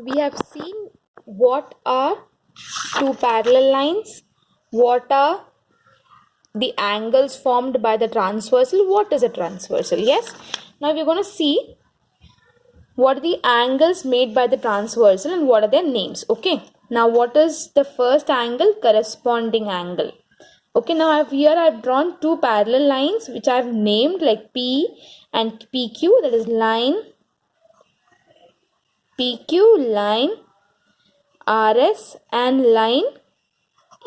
we have seen what are two parallel lines, what are the angles formed by the transversal, what is a transversal. Yes, now we're going to see what are the angles made by the transversal and what are their names. Okay, now what is the first angle? Corresponding angle. Okay, now I've drawn two parallel lines which I've named like P and PQ, that is line PQ, line RS and line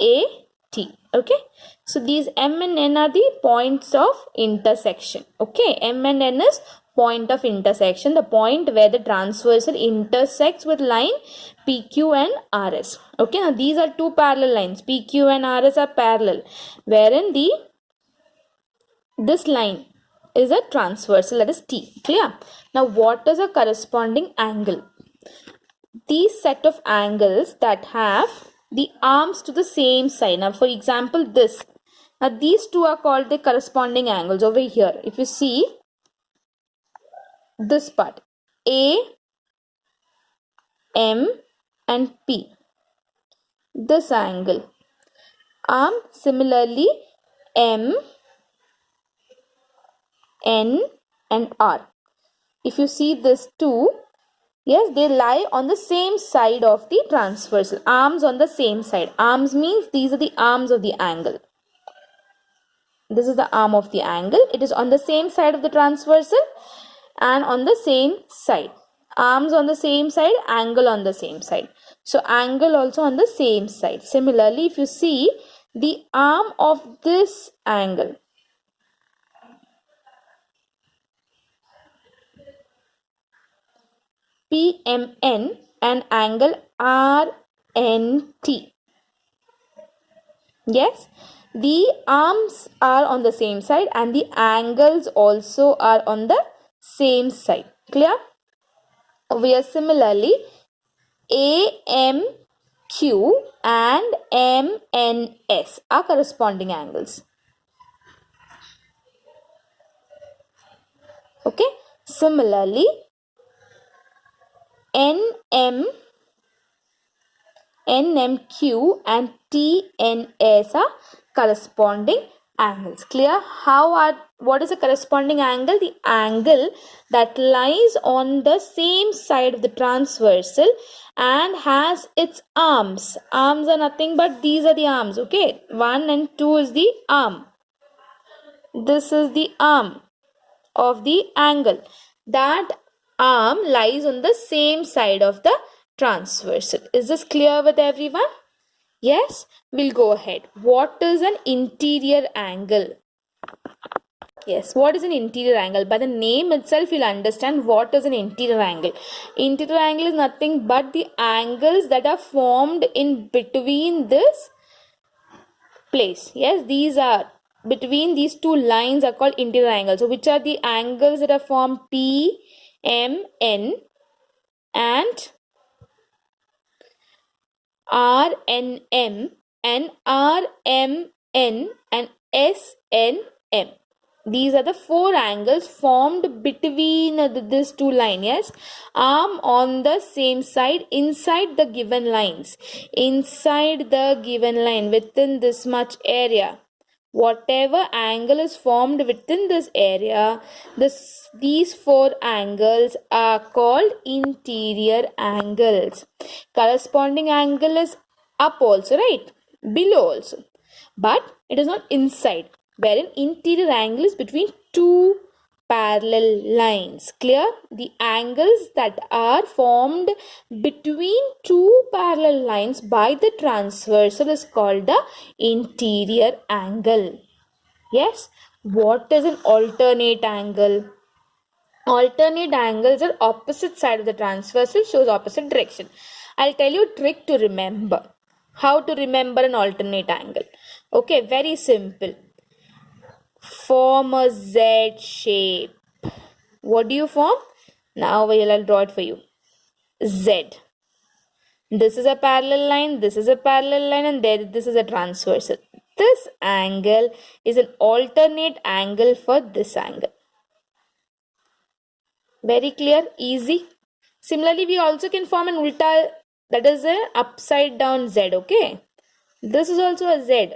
AT. Okay, so these M and N are the points of intersection. Okay, M and N is point of intersection, the point where the transversal intersects with line PQ and RS. Okay, now these are two parallel lines. PQ and RS are parallel, wherein this line is a transversal, that is T. Clear? Now what is a corresponding angle? These set of angles that have the arms to the same side. Now for example this. Now these two are called the corresponding angles over here. If you see this part, A, M and P. This angle. Arm similarly M, N and R. If you see this two, yes, they lie on the same side of the transversal. Arms on the same side. Arms means these are the arms of the angle. This is the arm of the angle. It is on the same side of the transversal and on the same side. Arms on the same side, angle on the same side. So angle also on the same side. Similarly, if you see the arm of this angle, PMN and angle RNT. Yes, the arms are on the same side and the angles also are on the same side. Clear? We are similarly AMQ and MNS are corresponding angles. Okay, similarly NMQ and TNS are corresponding angles. Clear? What is a corresponding angle? The angle that lies on the same side of the transversal and has its arms. Arms are nothing but these are the arms. Okay, 1 and 2 is the arm. This is the arm of the angle. That arm lies on the same side of the transversal. Is this clear with everyone? Yes, we'll go ahead. What is an interior angle? Yes, what is an interior angle? By the name itself, you'll understand what is an interior angle. Interior angle is nothing but the angles that are formed in between this place. Yes, these are between these two lines are called interior angles. So which are the angles that are formed? P, M, N and R, N, M and R, M, N and S, N, M. These are the four angles formed between these two lines. Yes, arm on the same side inside the given lines. Inside the given line, within this much area. Whatever angle is formed within this area, these four angles are called interior angles. Corresponding angle is up also, right? Below also. But it is not inside, wherein interior angle is between two parallel lines. Clear? The angles that are formed between two parallel lines by the transversal is called the interior angle. Yes. What is an alternate angle? Alternate angles are opposite side of the transversal, shows opposite direction. I'll tell you a trick to remember. How to remember an alternate angle. Okay, very simple. Form a Z shape. What do you form? Now I'll draw it for you. Z. This is a parallel line, this is a parallel line, and this is a transversal. This angle is an alternate angle for this angle. Very clear, easy. Similarly, we also can form an ulta, that is an upside down Z, okay? This is also a Z.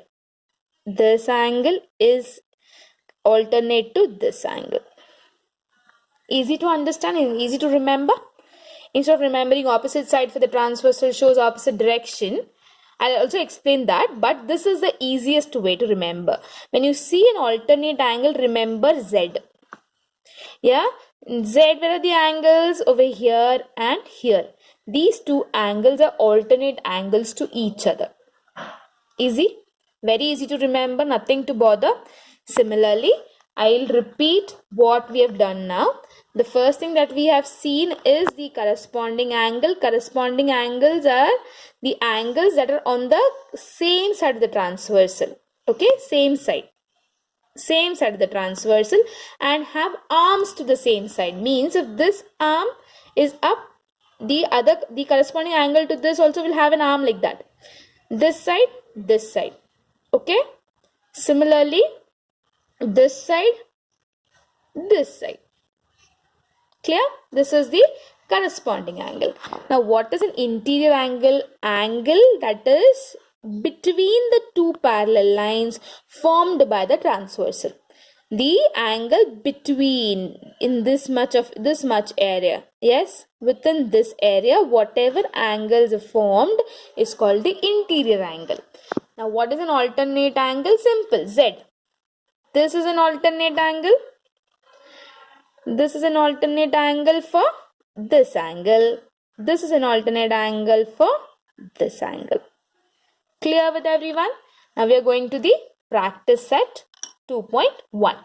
This angle is alternate to this angle. Easy to understand and easy to remember. Instead of remembering opposite side for the transversal shows opposite direction, I'll also explain that, but this is the easiest way to remember. When you see an alternate angle, remember Z. Yeah, Z, where are the angles? Over here and here. These two angles are alternate angles to each other. Easy? Very easy to remember, nothing to bother. Similarly, I'll repeat what we have done now. The first thing that we have seen is the corresponding angle. Corresponding angles are the angles that are on the same side of the transversal. Okay, same side of the transversal and have arms to the same side. Means if this arm is up, the corresponding angle to this also will have an arm like that. This side. Okay. Similarly, this side. Clear? This is the corresponding angle. Now, what is an interior angle? Angle that is between the two parallel lines formed by the transversal. The angle between in this much area. Yes, within this area, whatever angles are formed is called the interior angle. Now, what is an alternate angle? Simple, Z. This is an alternate angle. This is an alternate angle for this angle. This is an alternate angle for this angle. Clear with everyone? Now we are going to the practice set 2.1.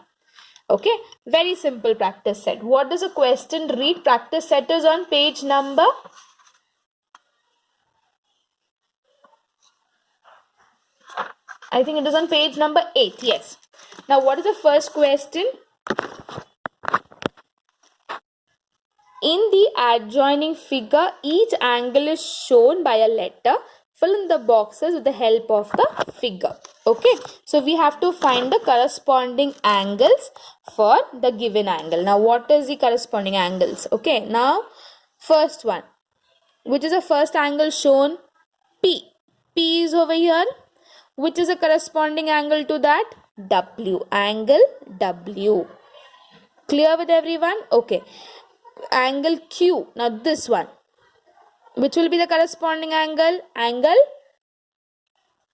Okay, very simple practice set. What does a question read? Practice set is on page number I think it is on page number 8. Yes. Now what is the first question? In the adjoining figure, each angle is shown by a letter. Fill in the boxes with the help of the figure. Okay, so we have to find the corresponding angles for the given angle. Now, what is the corresponding angles? Okay, now first one, which is the first angle shown? P. P is over here. Which is a corresponding angle to that? W. Angle W. Clear with everyone? Okay. Angle Q. Now this one. Which will be the corresponding angle? Angle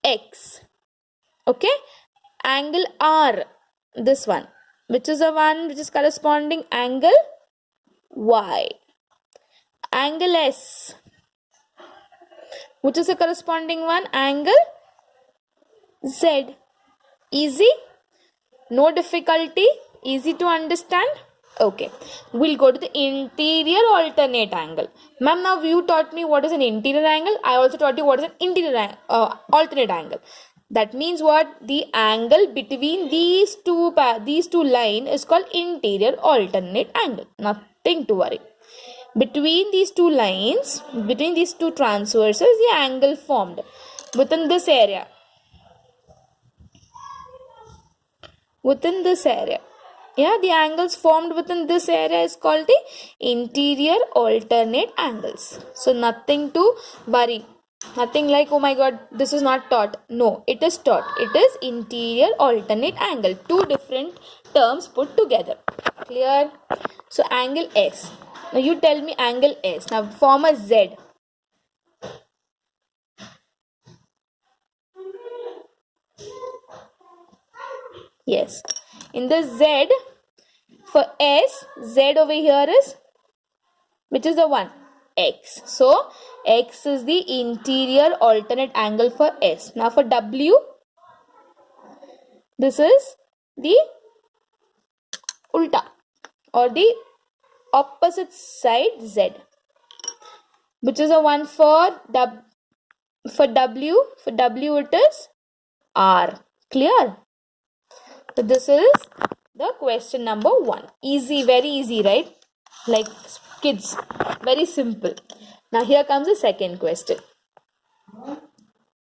X. Okay. Angle R. This one. Which is the one which is corresponding? Angle Y. Angle S. Which is the corresponding one? Angle Z. Easy? No difficulty? Easy to understand? Okay, we'll go to the interior alternate angle. Ma'am, now you taught me what is an interior angle. I also taught you what is an interior alternate angle. That means what? The angle between these two lines is called interior alternate angle. Nothing to worry. Between these two lines, between these two transversals, the angle formed within this area. Within this area. Yeah, the angles formed within this area is called the interior alternate angles. So nothing to worry. Nothing like, oh my god, this is not taught. No, it is taught. It is interior alternate angle. Two different terms put together. Clear? So angle S. Now you tell me angle S. Now form a Z. Yes. In the Z, for S, Z over here is, which is the one? X. So, X is the interior alternate angle for S. Now for W, this is the ulta or the opposite side Z. Which is the one for W? For W it is R. Clear? So this is the question number 1. Easy, very easy, right? Like kids. Very simple. Now here comes the second question.